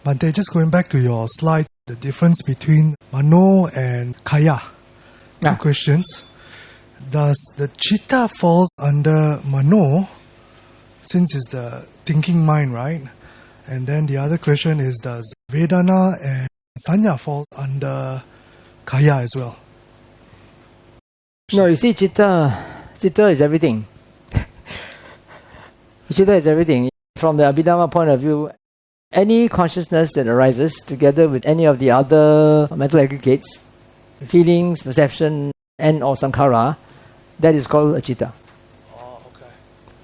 Bhante, just going back to your slide, the difference between mano and kāya. Two questions. Does the citta fall under mano, since it's the thinking mind, right? And then the other question is, does vedana and saññā fall under kāya as well? No, you see, citta is everything. Citta is everything. From the Abhidhamma point of view, any consciousness that arises together with any of the other mental aggregates, feelings, perception, and or sankhara, that is called a citta. Oh, okay.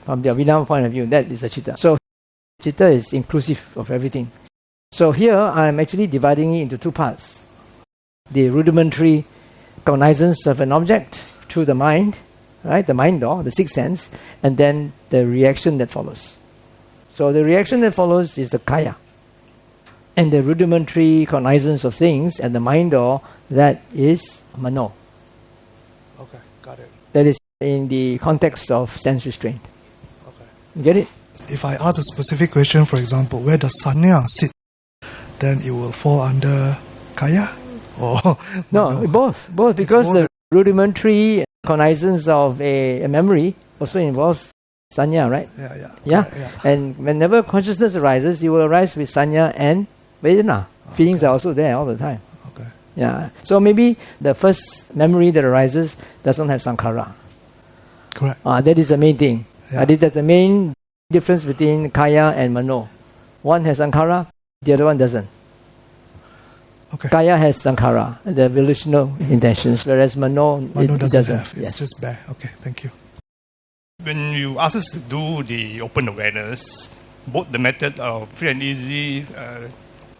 From the Abhidhamma point of view, that is a citta. So, citta is inclusive of everything. So here, I am actually dividing it into two parts. The rudimentary cognizance of an object through the mind, right? The mind door, the sixth sense, and then the reaction that follows. So the reaction that follows is the kāya. And the rudimentary cognizance of things and the mind door, that is mano. Okay, got it. That is in the context of sense restraint. Okay. You get it? If I ask a specific question, for example, where does saññā sit, then it will fall under kāya? Or no, both, because the rudimentary cognizance of a memory also involves saññā, right? Yeah. And whenever consciousness arises, it will arise with saññā and vedana. Feelings are also there all the time. Okay. Yeah. So maybe the first memory that arises doesn't have sankhara. Correct. That is the main thing. Yeah. That's the main difference between kāya and mano. One has sankhara, the other one doesn't. Okay. Kāya has sankhara, the volitional intentions, whereas mano doesn't have. It's just bare. Okay, thank you. When you ask us to do the open awareness, both the method of free and easy,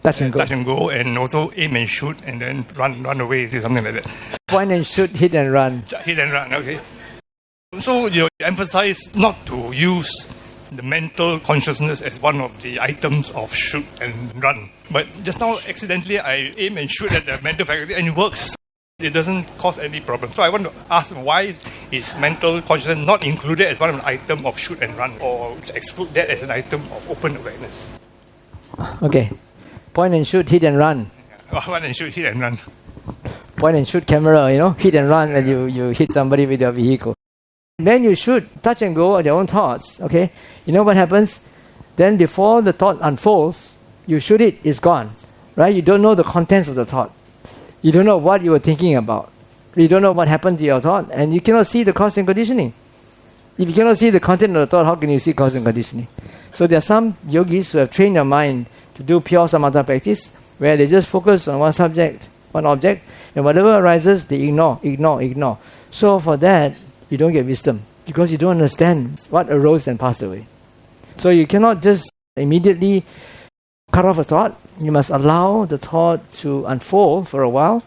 touch and go, and also aim and shoot, and then run away, something like that. Point and shoot, hit and run. Hit and run, okay. So you emphasize not to use the mental consciousness as one of the items of shoot and run. But just now, accidentally, I aim and shoot at the mental faculty, and it works. It doesn't cause any problem. So I want to ask, why is mental consciousness not included as one of the item of shoot and run, or exclude that as an item of open awareness? Okay. Point and shoot, hit and run. Point and shoot, hit and run. Point and shoot camera, hit and run when you hit somebody with your vehicle. Then you shoot, touch and go at your own thoughts, okay? You know what happens? Then before the thought unfolds, you shoot it, it's gone, right? You don't know the contents of the thought. You don't know what you were thinking about. You don't know what happened to your thought, and you cannot see the cause and conditioning. If you cannot see the content of the thought, how can you see cause and conditioning? So there are some yogis who have trained their mind to do pure samatha practice, where they just focus on one subject, one object, and whatever arises, they ignore. So for that, you don't get wisdom, because you don't understand what arose and passed away. So you cannot just immediately cut off a thought. You must allow the thought to unfold for a while,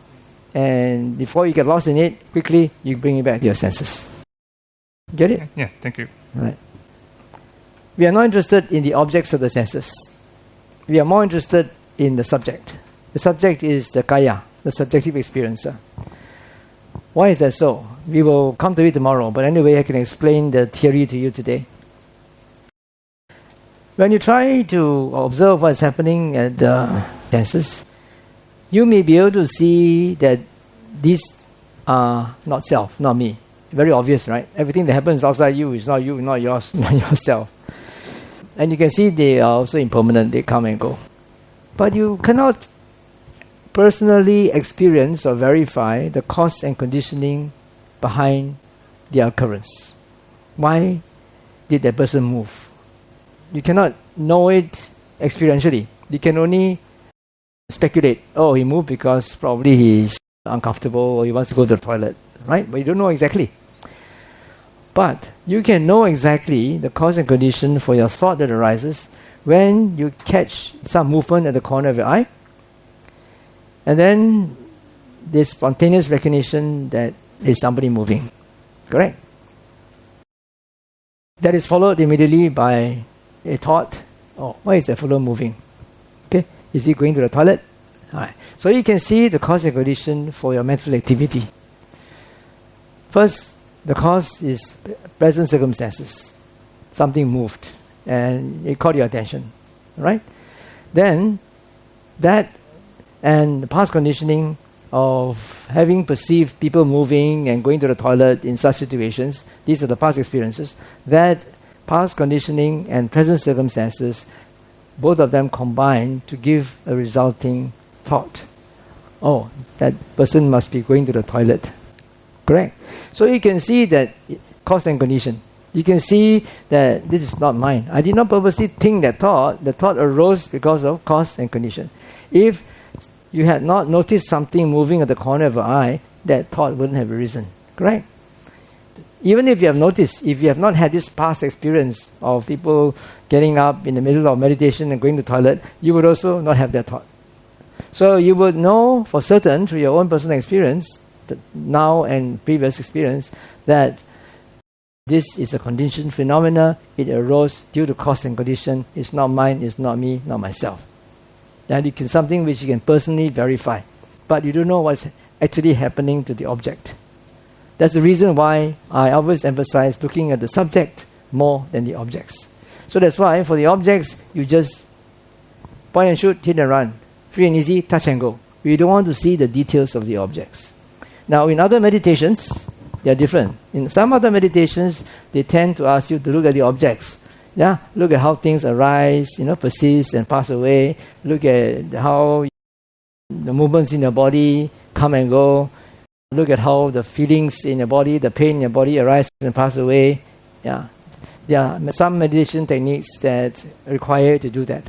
and before you get lost in it, quickly you bring it back to your senses. Get it? Yeah, thank you. Right. We are not interested in the objects of the senses. We are more interested in the subject. The subject is the kāya, the subjective experiencer. Why is that so? We will come to it tomorrow, but anyway, I can explain the theory to you today. When you try to observe what's happening at the senses, you may be able to see that these are not self, not me. Very obvious, right? Everything that happens outside you is not you, not yours, not yourself. And you can see they are also impermanent, they come and go. But you cannot personally experience or verify the cause and conditioning behind the occurrence. Why did that person move? You cannot know it experientially. You can only speculate. Oh, he moved because probably he's uncomfortable or he wants to go to the toilet, right? But you don't know exactly. But you can know exactly the cause and condition for your thought that arises when you catch some movement at the corner of your eye, and then this spontaneous recognition that is somebody moving. Correct? That is followed immediately by a thought. Oh, why is that fellow moving? Okay, is he going to the toilet? Alright. So you can see the cause and condition for your mental activity. First, the cause is present circumstances. Something moved and it caught your attention. Right? Then That and the past conditioning of having perceived people moving and going to the toilet in such situations, these are the past experiences, that past conditioning and present circumstances, both of them combine to give a resulting thought. Oh, that person must be going to the toilet. Correct? So you can see that cause and condition. You can see that this is not mine. I did not purposely think that thought. The thought arose because of cause and condition. If you had not noticed something moving at the corner of your eye, that thought wouldn't have arisen. Correct? Even if you have noticed, if you have not had this past experience of people getting up in the middle of meditation and going to the toilet, you would also not have that thought. So you would know for certain through your own personal experience, now and previous experience, that this is a conditioned phenomena. It arose due to cause and condition. It's not mine, it's not me, not myself. And it can something which you can personally verify. But you don't know what's actually happening to the object. That's the reason why I always emphasize looking at the subject more than the objects. So that's why for the objects, you just point and shoot, hit and run. Free and easy, touch and go. We don't want to see the details of the objects. Now in other meditations, they are different. In some other meditations, they tend to ask you to look at the objects. Yeah, look at how things arise, persist and pass away. Look at how the movements in your body come and go. Look at how the feelings in your body, the pain in your body arise and pass away. Yeah, there are some meditation techniques that require you to do that.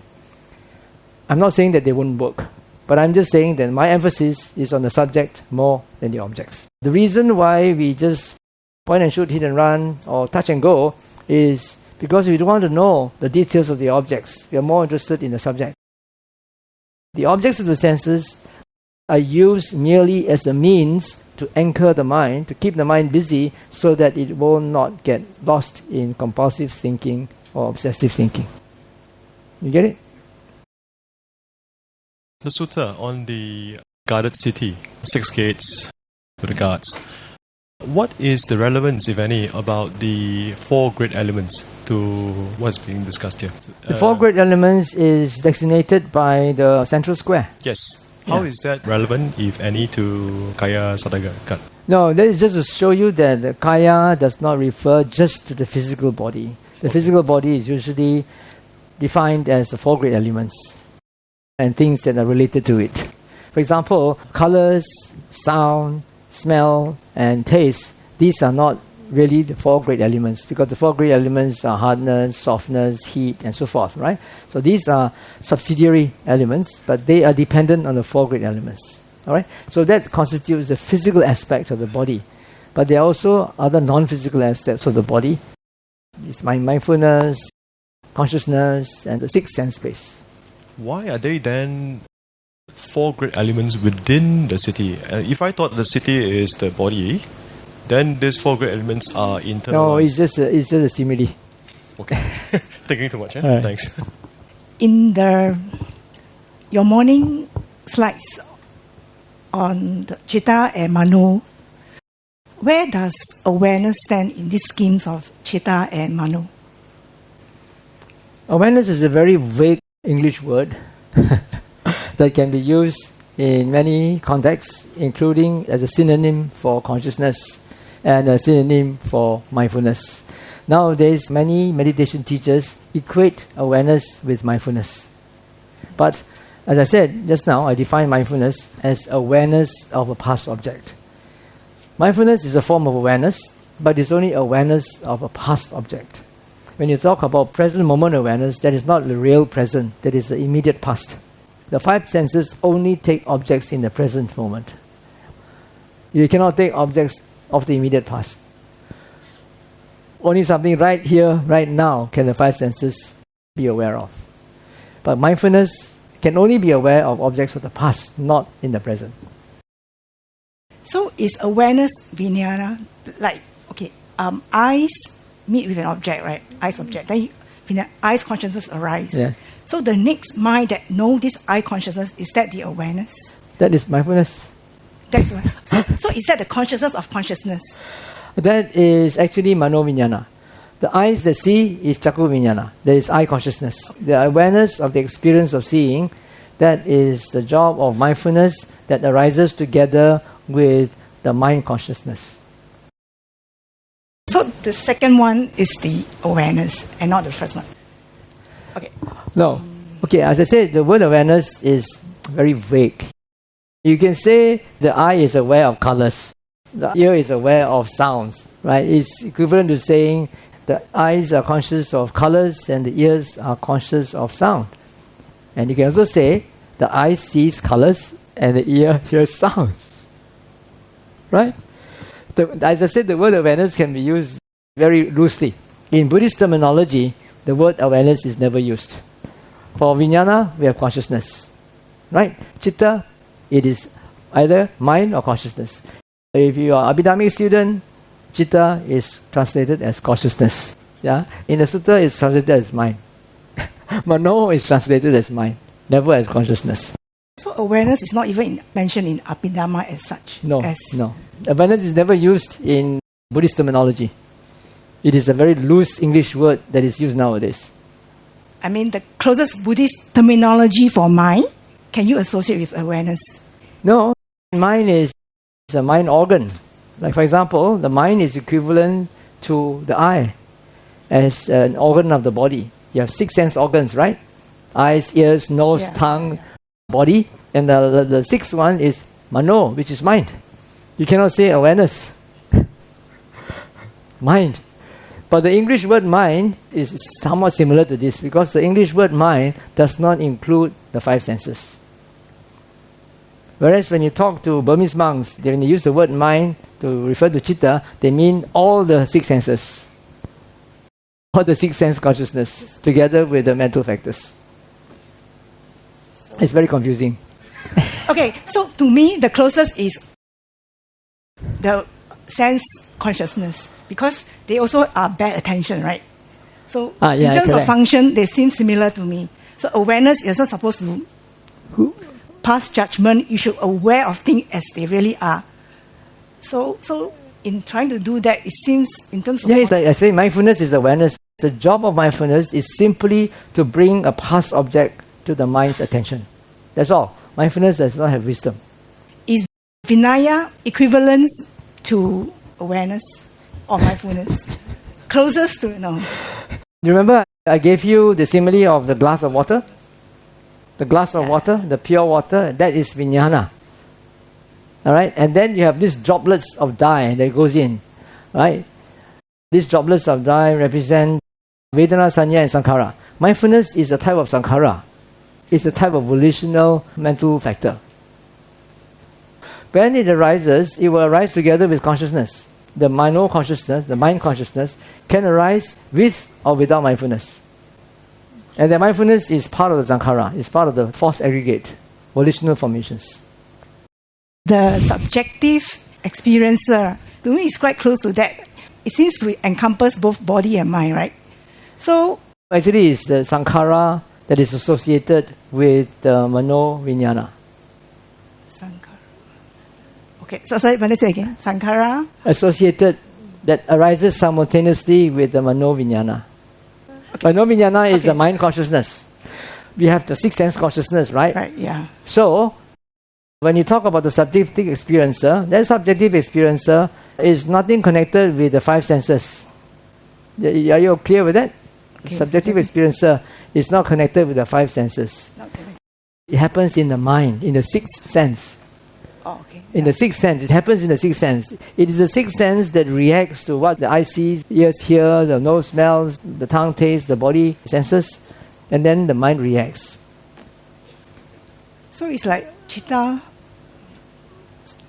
I'm not saying that they won't work, but I'm just saying that my emphasis is on the subject more than the objects. The reason why we just point and shoot, hit and run, or touch and go is because we don't want to know the details of the objects. We are more interested in the subject. The objects of the senses are used merely as a means to anchor the mind, to keep the mind busy so that it will not get lost in compulsive thinking or obsessive thinking. You get it? The sutta on the guarded city, 6 gates with the guards. What is the relevance, if any, about the 4 great elements to what's being discussed here? The 4 great elements is designated by the central square. Yes. How is that relevant, if any, to Kāyagatāsati? No, that is just to show you that the kāya does not refer just to the physical body. The physical body is usually defined as the 4 great elements and things that are related to it. For example, colors, sound, smell, and taste, these are not really the 4 great elements, because the 4 great elements are hardness, softness, heat, and so forth, right? So these are subsidiary elements, but they are dependent on the 4 great elements, all right? So that constitutes the physical aspect of the body. But there are also other non-physical aspects of the body. It's mindfulness, consciousness, and the 6th sense space. Why are they then 4 great elements within the city? If I thought the city is the body, then these 4 great elements are internalized. No, it's just a simile. Okay. Thinking too much, eh? Right. Thanks. In your morning slides on the citta and mano, where does awareness stand in these schemes of citta and mano? Awareness is a very vague English word that can be used in many contexts, including as a synonym for consciousness and a synonym for mindfulness. Nowadays, many meditation teachers equate awareness with mindfulness. But as I said just now, I define mindfulness as awareness of a past object. Mindfulness is a form of awareness, but it's only awareness of a past object. When you talk about present moment awareness, that is not the real present, that is the immediate past. The 5 senses only take objects in the present moment. You cannot take objects of the immediate past. Only something right here, right now, can the 5 senses be aware of. But mindfulness can only be aware of objects of the past, not in the present. So is awareness viññaṇa, like, eyes meet with an object, right? Eyes object. Then eyes consciousness arise. Yeah. So the next mind that know this eye consciousness, is that the awareness? That is mindfulness. That's so is that the consciousness of consciousness? That is actually mano viññaṇa. The eyes that see is cakku viññaṇa. That is eye consciousness. The awareness of the experience of seeing, That is the job of mindfulness that arises together with the mind consciousness. So the second one is the awareness and not the first one. Okay. No. Okay, as I said, the word awareness is very vague. You can say the eye is aware of colors, the ear is aware of sounds, right? It's equivalent to saying the eyes are conscious of colors and the ears are conscious of sound. And you can also say the eye sees colors and the ear hears sounds. Right? As I said, the word awareness can be used very loosely. In Buddhist terminology, the word awareness is never used. For viññaṇa, we have consciousness. Right? Citta, it is either mind or consciousness. If you are an Abhidharmic student, citta is translated as consciousness. Yeah? In the Sutta, it's translated as mind. Mano is translated as mind, never as consciousness. So awareness is not even mentioned in Abhidharma as such? No. Awareness is never used in Buddhist terminology. It is a very loose English word that is used nowadays. I mean, the closest Buddhist terminology for mind, can you associate with awareness? No. Mind is a mind organ. Like for example, the mind is equivalent to the eye as an organ of the body. You have 6 sense organs, right? Eyes, ears, nose, tongue, body. And the sixth one is mano, which is mind. You cannot say awareness. Mind. But the English word mind is somewhat similar to this because the English word mind does not include the 5 senses. Whereas when you talk to Burmese monks, when they use the word mind to refer to citta, they mean all the 6 senses. All the 6 sense consciousness together with the mental factors. It's very confusing. Okay, so to me, the closest is the sense consciousness because they also are bad attention, right? So in terms of function, they seem similar to me. So awareness is not supposed to pass judgment. You should aware of things as they really are. So in trying to do that, it seems in terms of... it's like I say, mindfulness is awareness. The job of mindfulness is simply to bring a past object to the mind's attention. That's all. Mindfulness does not have wisdom. Is viññaṇa equivalent to awareness or mindfulness? Closest to, no. You remember I gave you the simile of the glass of water? The glass of water, the pure water, that is viññaṇa. Alright? And then you have these droplets of dye that goes in. Right? These droplets of dye represent Vedana, saññā and sankhara. Mindfulness is a type of sankhara. It's a type of volitional mental factor. When it arises, it will arise together with consciousness. The mano consciousness, the mind consciousness, can arise with or without mindfulness. And the mindfulness is part of the sankhara, it's part of the fourth aggregate, volitional formations. The subjective experiencer, to me, is quite close to that. It seems to encompass both body and mind, right? So actually, it's the sankhara that is associated with the mano viññaṇa. Sankhara. Okay, so sorry, let's say again. Sankhara? Associated, that arises simultaneously with the mano viññaṇa. Okay. Mano viññaṇa is the mind consciousness. We have the 6 sense consciousness, right? Right, yeah. So, when you talk about the subjective experiencer, that subjective experiencer is nothing connected with the 5 senses. Are you clear with that? Okay, subjective experiencer is not connected with the 5 senses. Okay. It happens in the mind, in the 6th sense. Oh, okay. In the 6th sense, it happens in the 6th sense. It is the 6th sense that reacts to what the eye sees, ears hear, the nose smells, the tongue tastes, the body senses, and then the mind reacts. So it's like citta.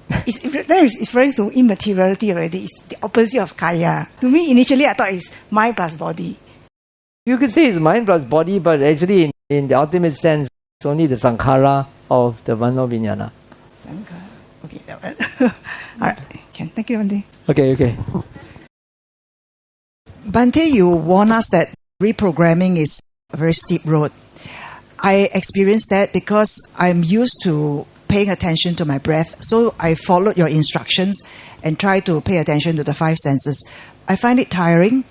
It's referring to immateriality already. It's the opposite of kāya. To me, initially, I thought it's mind plus body. You could say it's mind plus body, but actually, in the ultimate sense, it's only the sankhara of the mano viññaṇa. Sankhara. Okay, that one. All right. Thank you, Bhante. Okay. Bhante, you warn us that reprogramming is a very steep road. I experienced that because I'm used to paying attention to my breath. So I followed your instructions and tried to pay attention to the 5 senses. I find it tiring.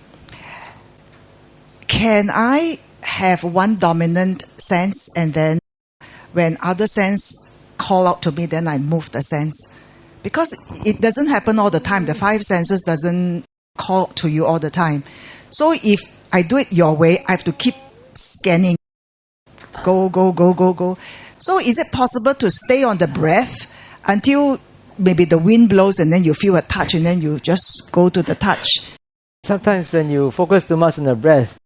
Can I have one dominant sense and then when other sense call out to me, then I move the sense. Because it doesn't happen all the time. The 5 senses doesn't call to you all the time. So if I do it your way, I have to keep scanning. Go, go, go, go, go. So is it possible to stay on the breath until maybe the wind blows and then you feel a touch and then you just go to the touch? Sometimes when you focus too much on the breath,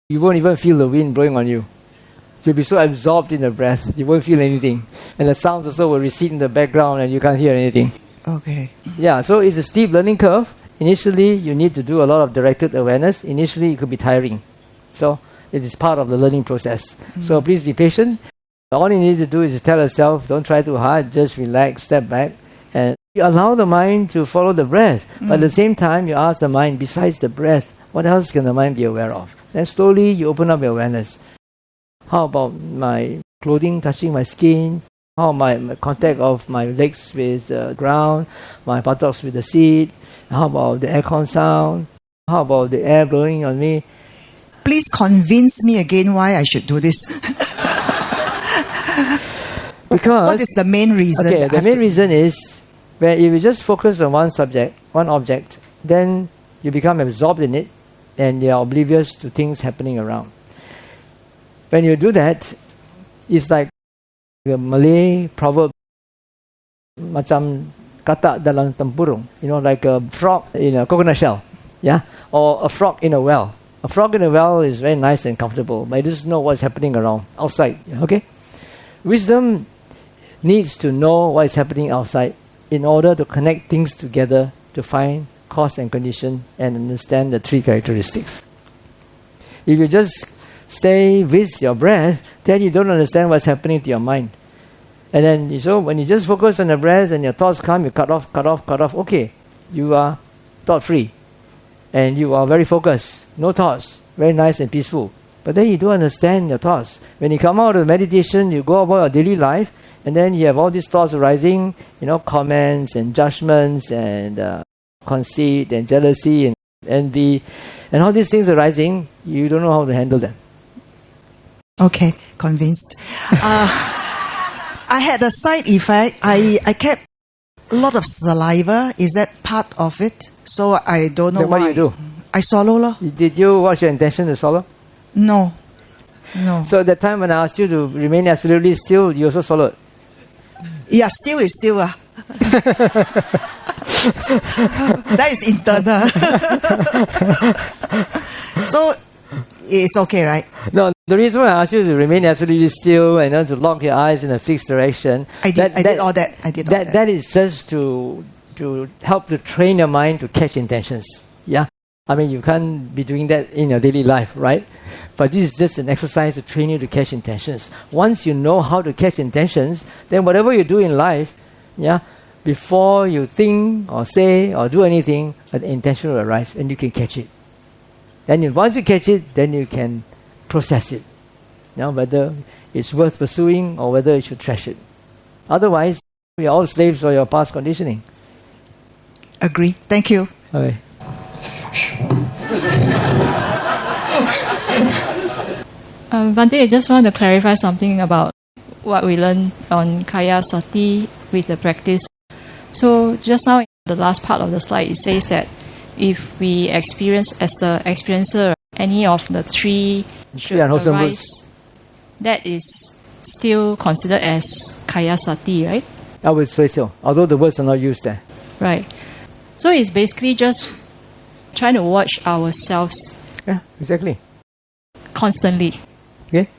you won't even feel the wind blowing on you. You'll be so absorbed in the breath, you won't feel anything. And the sounds also will recede in the background and you can't hear anything. Okay. Yeah, so it's a steep learning curve. Initially, you need to do a lot of directed awareness. Initially, it could be tiring. So it is part of the learning process. So please be patient. All you need to do is just tell yourself, don't try too hard, just relax, step back. And you allow the mind to follow the breath. But at the same time, you ask the mind, besides the breath, what else can the mind be aware of? Then slowly, you open up your awareness. How about my clothing touching my skin? How my contact of my legs with the ground, my buttocks with the seat? How about the aircon sound? How about the air blowing on me? Please convince me again why I should do this. Because what is the main reason? Okay, the main reason is where if you just focus on one subject, one object, then you become absorbed in it and you are oblivious to things happening around. When you do that, it's like the Malay proverb, macam kata dalam tempurung, like a frog in a coconut shell, yeah, or a frog in a well. A frog in a well is very nice and comfortable, but it doesn't know what's happening around, outside, okay? Wisdom needs to know what is happening outside in order to connect things together to find cause and condition and understand the 3 characteristics. If you just stay with your breath, then you don't understand what's happening to your mind. And then, so when you just focus on the breath and your thoughts come, you cut off. Okay, you are thought-free. And you are very focused. No thoughts. Very nice and peaceful. But then you don't understand your thoughts. When you come out of meditation, you go about your daily life, and then you have all these thoughts arising, comments and judgments and conceit and jealousy and envy. And all these things arising, you don't know how to handle them. Okay, convinced. I had a side effect. I kept a lot of saliva. Is that part of it? So I don't know then why. What do you do? I swallow lor. Did you watch your intention to swallow? No. So at that time when I asked you to remain absolutely still, you also swallowed? Yeah, still is still. That is internal. So it's okay, right? No, the reason why I asked you to remain absolutely still and then to lock your eyes in a fixed direction. I did all that. That is just to help to train your mind to catch intentions. Yeah? I mean, you can't be doing that in your daily life, right? But this is just an exercise to train you to catch intentions. Once you know how to catch intentions, then whatever you do in life, yeah, before you think or say or do anything, an intention will arise and you can catch it. Then once you catch it, then you can process it. Whether it's worth pursuing or whether you should trash it. Otherwise, we are all slaves of your past conditioning. Agree. Thank you. Okay. Bhante, I just want to clarify something about what we learned on Kāyagatāsati with the practice. So just now, in the last part of the slide, it says that if we experience as the experiencer any of the 3 unwholesome arise, roots, that is still considered as Kāyagatāsati, right? I would say so, although the words are not used there. Right. So it's basically just trying to watch ourselves. Yeah, exactly. Constantly. Okay.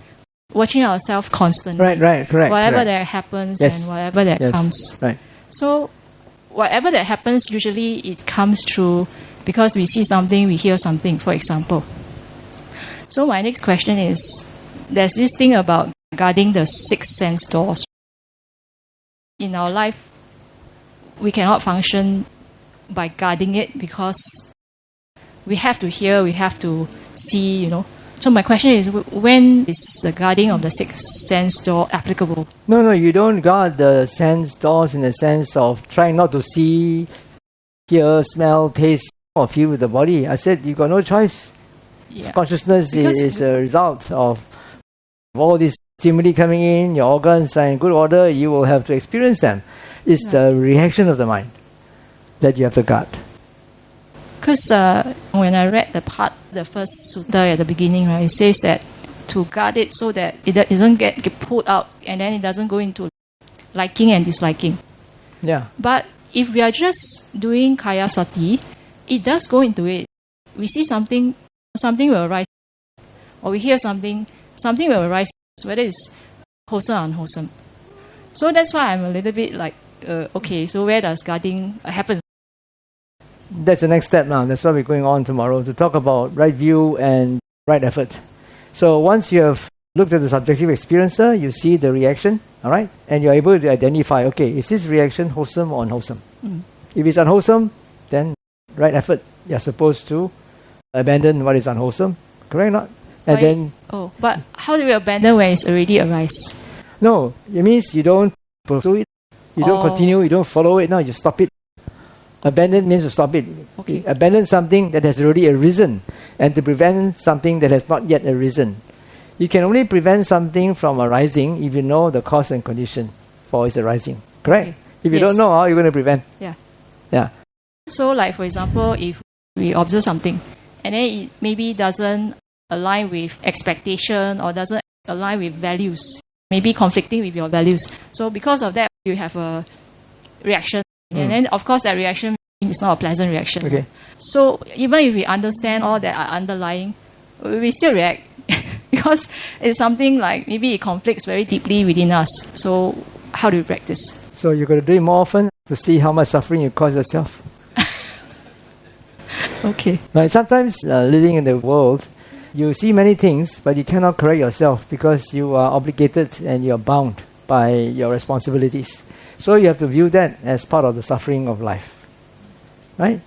Watching ourselves constantly. Right, correct. Whatever that happens and whatever that comes. Right. So whatever that happens, usually it comes through because we see something, we hear something, for example. So my next question is, there's this thing about guarding the 6 sense doors. In our life, we cannot function by guarding it because we have to hear, we have to see, So my question is, when is the guarding of the 6 sense door applicable? No, you don't guard the sense doors in the sense of trying not to see, hear, smell, taste, or feel with the body. I said you got no choice. Yeah. Consciousness is a result of all these stimuli coming in, your organs are in good order, you will have to experience them. It's the reaction of the mind that you have to guard. Because when I read the first sutta at the beginning, right, it says that to guard it so that it doesn't get pulled out and then it doesn't go into liking and disliking. Yeah. But if we are just doing Kāyasati, it does go into it. We see something will arise, or we hear something will arise, whether it's wholesome or unwholesome. So that's why I'm a little bit like, okay, so where does guarding happen? That's the next step now. That's why we're going on tomorrow to talk about right view and right effort. So once you have looked at the subjective experiencer, you see the reaction, all right? And you're able to identify, okay, is this reaction wholesome or unwholesome? If it's unwholesome, then right effort, you're supposed to abandon what is unwholesome, correct or not? And but how do we abandon when it's already arise? No, it means you don't pursue it, you don't continue, you don't follow it, no, you stop it. Abandon means to stop it. Okay. Abandon something that has already arisen and to prevent something that has not yet arisen. You can only prevent something from arising if you know the cause and condition for its arising. Correct? Okay. If you don't know, how are you going to prevent? Yeah. So like for example, if we observe something and then it maybe doesn't align with expectation or doesn't align with values, maybe conflicting with your values. So because of that, you have a reaction. And then, of course, that reaction is not a pleasant reaction. Okay. So even if we understand all that are underlying, we still react because it's something like maybe it conflicts very deeply within us. So how do we practice? So you've got to do it more often to see how much suffering you cause yourself. Okay. Right. Sometimes living in the world, you see many things, but you cannot correct yourself because you are obligated and you're bound by your responsibilities. So you have to view that as part of the suffering of life. Right?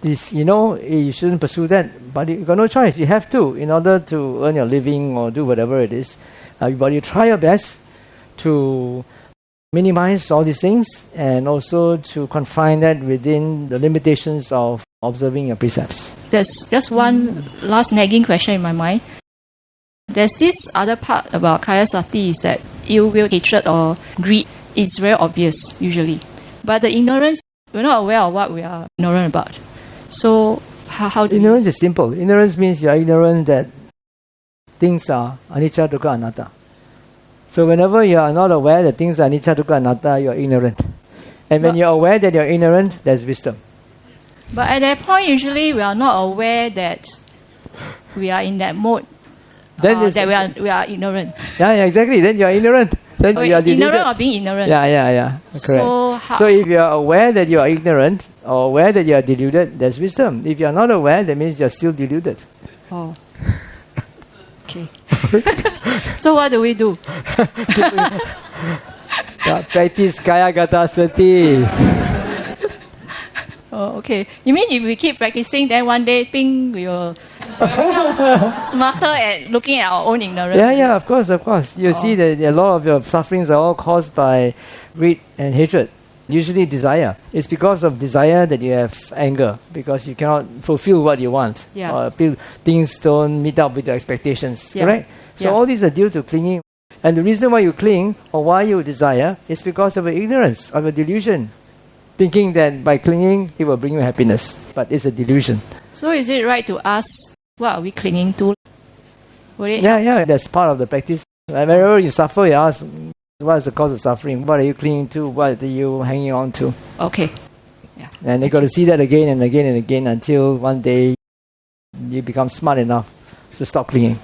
This, you shouldn't pursue that, but you've got no choice. You have to, in order to earn your living or do whatever it is. But you try your best to minimize all these things and also to confine that within the limitations of observing your precepts. There's just one last nagging question in my mind. There's this other part about Kāyasati is that ill will, hatred or greed is very obvious usually. But the ignorance, we're not aware of what we are ignorant about. So how do ignorance is simple. Ignorance means you are ignorant that things are anicca, dukkha, anatta. So whenever you are not aware that things are anicca, dukkha, anatta, you are ignorant. And when you are aware that you are ignorant, there's wisdom. But at that point, usually we are not aware that we are in that mode. Then that we are ignorant. Yeah, exactly. Then you are ignorant. Then you are deluded. Ignorant or being ignorant. Yeah. Correct. So if you are aware that you are ignorant or aware that you are deluded, there's wisdom. If you are not aware, that means you are still deluded. Oh. Okay. So what do we do? Practice Kāyagatāsati. Oh, okay. You mean if we keep practicing, then one day, we will become smarter at looking at our own ignorance? Yeah, of course. You see that a lot of your sufferings are all caused by greed and hatred. Usually desire. It's because of desire that you have anger, because you cannot fulfill what you want. Yeah. Or things don't meet up with your expectations. Yeah. Correct? So all these are due to clinging. And the reason why you cling or why you desire is because of your ignorance, of your delusion. Thinking that by clinging, it will bring you happiness. But it's a delusion. So is it right to ask, what are we clinging to? Yeah, that's part of the practice. Whenever you suffer, you ask, what is the cause of suffering? What are you clinging to? What are you hanging on to? Okay. Yeah. And you got to see that again and again and again until one day you become smart enough to stop clinging.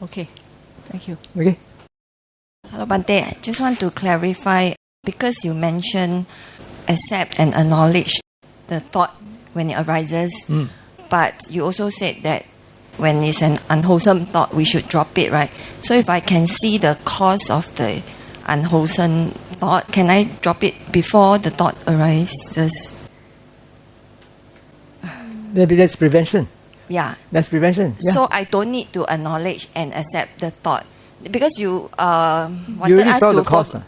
Okay. Thank you. Okay. Hello, Bhante. I just want to clarify, because you mentioned accept and acknowledge the thought when it arises, but you also said that when it's an unwholesome thought, we should drop it, right? So if I can see the cause of the unwholesome thought, can I drop it before the thought arises? Maybe that's prevention. Yeah. That's prevention. Yeah. So I don't need to acknowledge and accept the thought, because you wanted us to follow.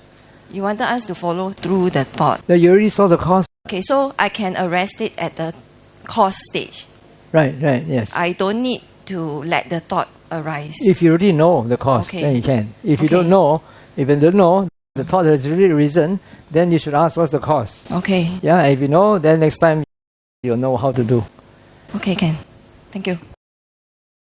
You wanted us to follow through the thought. No, you already saw the cause. Okay, so I can arrest it at the cause stage. Right, yes. I don't need to let the thought arise? If you already know the cause, Okay. then you can. If you Okay. don't know, the thought has really arisen, then you should ask what's the cause. Okay. Yeah, if you know, then next time you'll know how to do. Okay, Ken. Thank you.